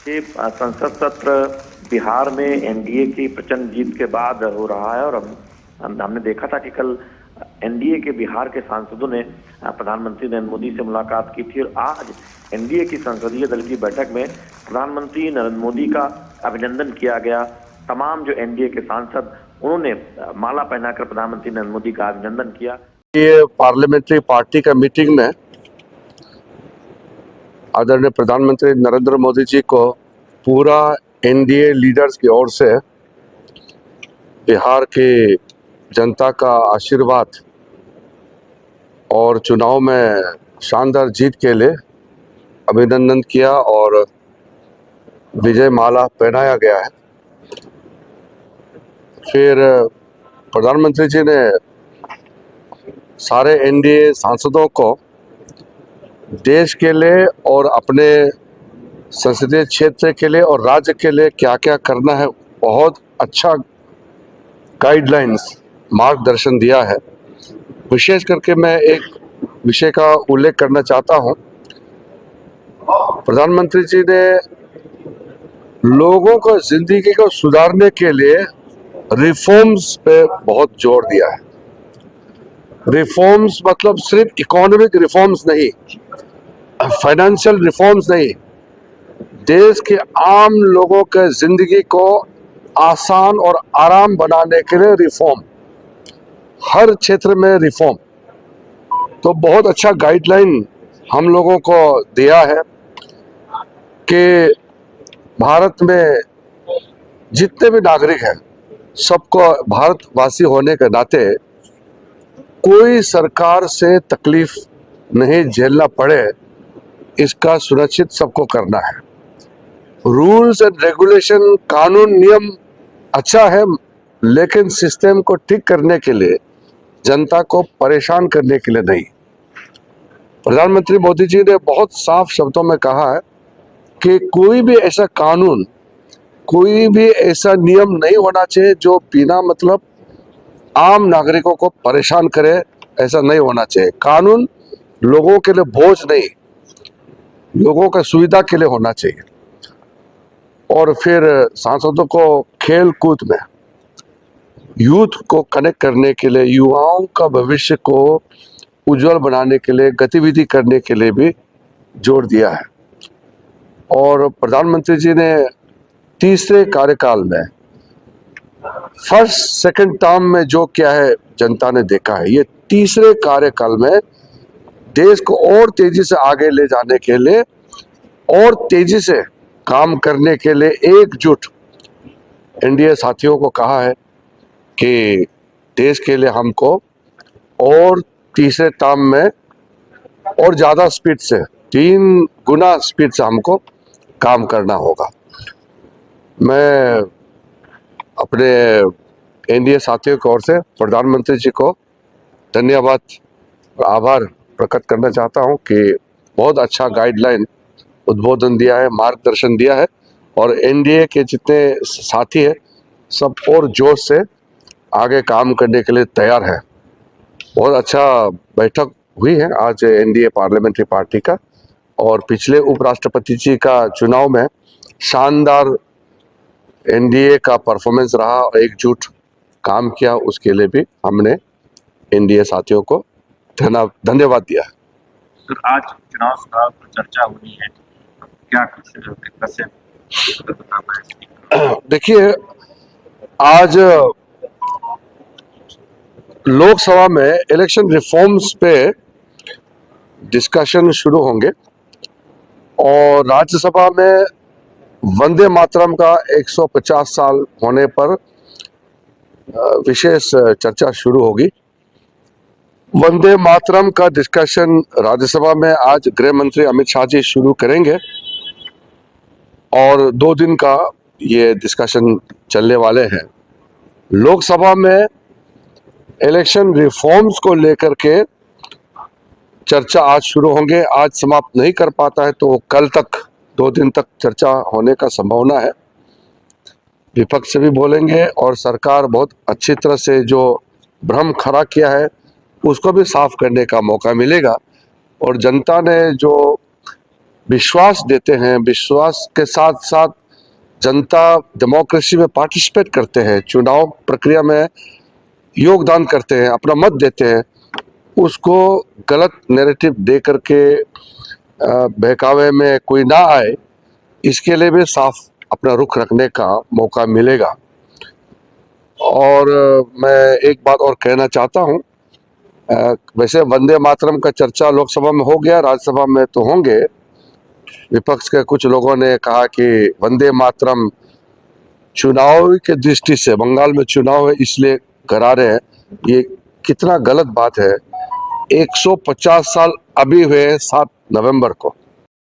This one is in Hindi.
ये संसद सत्र बिहार में एनडीए की प्रचंड जीत के बाद हो रहा है और हमने देखा था कि कल एनडीए के बिहार के सांसदों ने प्रधानमंत्री नरेंद्र मोदी से मुलाकात की थी और आज एनडीए की संसदीय दल की बैठक में प्रधानमंत्री नरेंद्र मोदी का अभिनंदन किया गया। तमाम जो एनडीए के सांसद उन्होंने माला पहनाकर प्रधानमंत्री नरेंद्र मोदी का अभिनंदन किया। ये पार्लियामेंट्री पार्टी का मीटिंग में आदरणीय प्रधानमंत्री नरेंद्र मोदी जी को पूरा एनडीए लीडर्स की ओर से बिहार की जनता का आशीर्वाद और चुनाव में शानदार जीत के लिए अभिनंदन किया और विजय माला पहनाया गया है। फिर प्रधानमंत्री जी ने सारे एनडीए सांसदों को देश के लिए और अपने संसदीय क्षेत्र के लिए और राज्य के लिए क्या क्या करना है बहुत अच्छा गाइडलाइंस मार्गदर्शन दिया है। विशेष करके मैं एक विषय का उल्लेख करना चाहता हूं। प्रधानमंत्री जी ने लोगों को जिंदगी को सुधारने के लिए रिफॉर्म्स पे बहुत जोर दिया है। रिफॉर्म्स मतलब सिर्फ इकोनॉमिक रिफॉर्म्स नहीं, फाइनेंशियल रिफॉर्म्स नहीं, देश के आम लोगों के जिंदगी को आसान और आराम बनाने के लिए रिफॉर्म, हर क्षेत्र में रिफॉर्म। तो बहुत अच्छा गाइडलाइन हम लोगों को दिया है कि भारत में जितने भी नागरिक हैं सबको भारतवासी होने के नाते कोई सरकार से तकलीफ नहीं झेलना पड़े, इसका सुनिश्चित सबको करना है। रूल्स एंड रेगुलेशन, कानून नियम अच्छा है, लेकिन सिस्टम को ठीक करने के लिए, जनता को परेशान करने के लिए नहीं। प्रधानमंत्री मोदी जी ने बहुत साफ शब्दों में कहा है कि कोई भी ऐसा कानून, कोई भी ऐसा नियम नहीं होना चाहिए जो बिना मतलब आम नागरिकों को परेशान करे। ऐसा नहीं होना चाहिए। कानून लोगों के लिए बोझ नहीं, लोगों का सुविधा के लिए होना चाहिए। और फिर सांसदों को खेल कूद में यूथ को कनेक्ट करने के लिए, युवाओं का भविष्य को उज्जवल बनाने के लिए, गतिविधि करने के लिए भी जोर दिया है। और प्रधानमंत्री जी ने तीसरे कार्यकाल में, फर्स्ट सेकंड टर्म में जो क्या है जनता ने देखा है, ये तीसरे कार्यकाल में देश को और तेजी से आगे ले जाने के लिए और तेजी से काम करने के लिए एकजुट एनडीए साथियों को कहा है कि देश के लिए हमको और तीसरे टर्म में और ज्यादा स्पीड से, 3 गुना स्पीड से हमको काम करना होगा। मैं अपने एनडीए साथियों की ओर से प्रधानमंत्री जी को धन्यवाद और आभार प्रकट करना चाहता हूं कि बहुत अच्छा गाइडलाइन उद्बोधन दिया है, मार्गदर्शन दिया है और एनडीए के जितने साथी हैं सब और जोश से आगे काम करने के लिए तैयार है। बहुत अच्छा बैठक हुई है आज एनडीए पार्लियामेंट्री पार्टी का और पिछले उपराष्ट्रपति जी का चुनाव में शानदार एनडीए का परफॉर्मेंस रहा और एकजुट काम किया, उसके लिए भी हमने एनडीए साथियों को धन्यवाद दिया है। सर, आज चुनाव साहब पर चर्चा होनी है, क्या कुछ देखिए, आज लोकसभा में इलेक्शन रिफॉर्म्स पे डिस्कशन शुरू होंगे और राज्यसभा में वंदे मातरम का 150 साल होने पर विशेष चर्चा शुरू होगी। वंदे मातरम का डिस्कशन राज्यसभा में आज गृह मंत्री अमित शाह जी शुरू करेंगे और 2 दिन का ये डिस्कशन चलने वाले हैं। लोकसभा में इलेक्शन रिफॉर्म्स को लेकर के चर्चा आज शुरू होंगे। आज समाप्त नहीं कर पाता है तो कल तक, 2 दिन तक चर्चा होने का संभावना है। विपक्ष से भी बोलेंगे और सरकार बहुत अच्छी तरह से जो भ्रम खड़ा किया है उसको भी साफ करने का मौका मिलेगा और जनता ने जो विश्वास देते हैं, विश्वास के साथ साथ जनता डेमोक्रेसी में पार्टिसिपेट करते हैं, चुनाव प्रक्रिया में योगदान करते हैं, अपना मत देते हैं, उसको गलत नैरेटिव दे करके बहकावे में कोई ना आए, इसके लिए भी साफ अपना रुख रखने का मौका मिलेगा। और मैं एक बात और कहना चाहता हूं, वैसे वंदे मातरम का चर्चा लोकसभा में हो गया, राज्यसभा में तो होंगे। विपक्ष के कुछ लोगों ने कहा कि वंदे मातरम चुनाव के दृष्टि से, बंगाल में चुनाव है इसलिए करा रहे हैं। ये कितना गलत बात है। 150 साल अभी हुए 7 नवंबर को,